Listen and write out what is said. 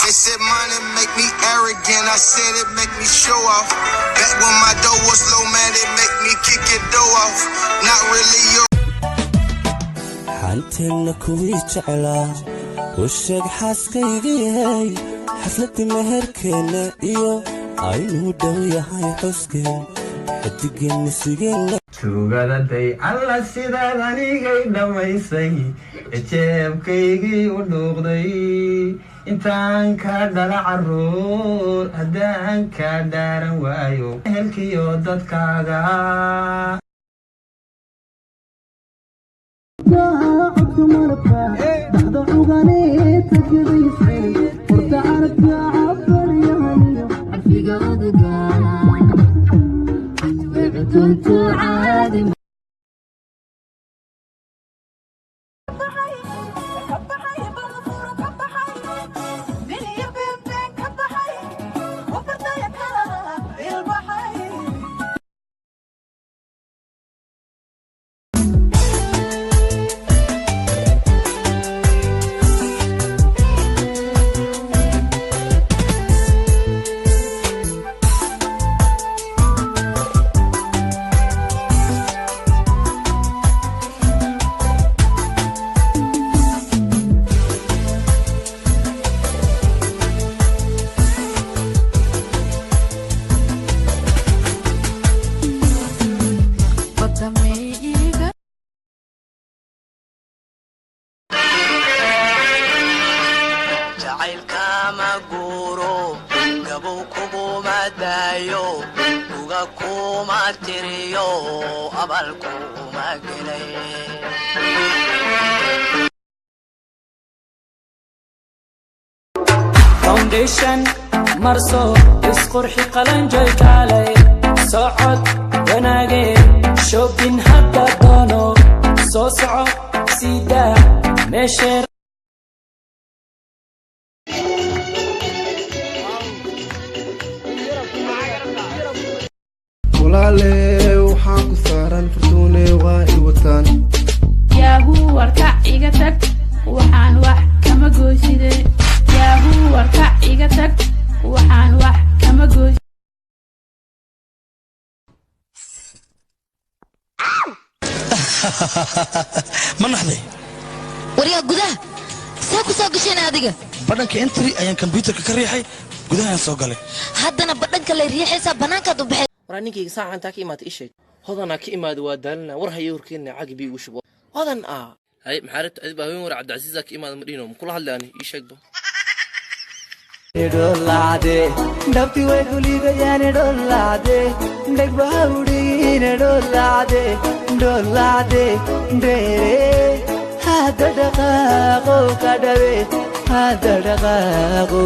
They said money make me arrogant, I said it make me show off. Back when my dough was low, man, it make me kick your dough off. Not really your حنتنا كويس على وشك حاسكيجي حفلة مهركنا إيو عينو دوية هاي حسكي حتجن سجن Tugada day alla sidadani gay dhamaysay jeebkaygii u dhuuqday intaan ka dhala caruur haddaan ka dhaaran waayo helkiyo dadkaaga Foundation marso isqurxi qalanjay kaalay socod wanaage shopping hadda doono soo soco sida meesha Wilal waxaan ku saaran furtuune waa i wataan yaahu warka iga tag waxaan wax kama gooside yaahu warka iga tag waxaan wax kama gooside manaxday wariga gudaha saa ku soo gasheen adiga badhanka entry ayaan computerka ka riixay gudahaan soo galay haddana badhanka la riixaysa banaanka u baxay waraninkayga saacanta ka imaad isheeg hodana ka imaad waa daalna war hayo warkeena cagibi ugu shubo hodan hay maxaaribta adib haween war Cabdicasiis ka imaad madino kula hadlaani isheegba idolade dabti way kuligayaan idolade dhagbahawdi idolade dere hada dhaqaaqo kadhawe hada dhaqaaqo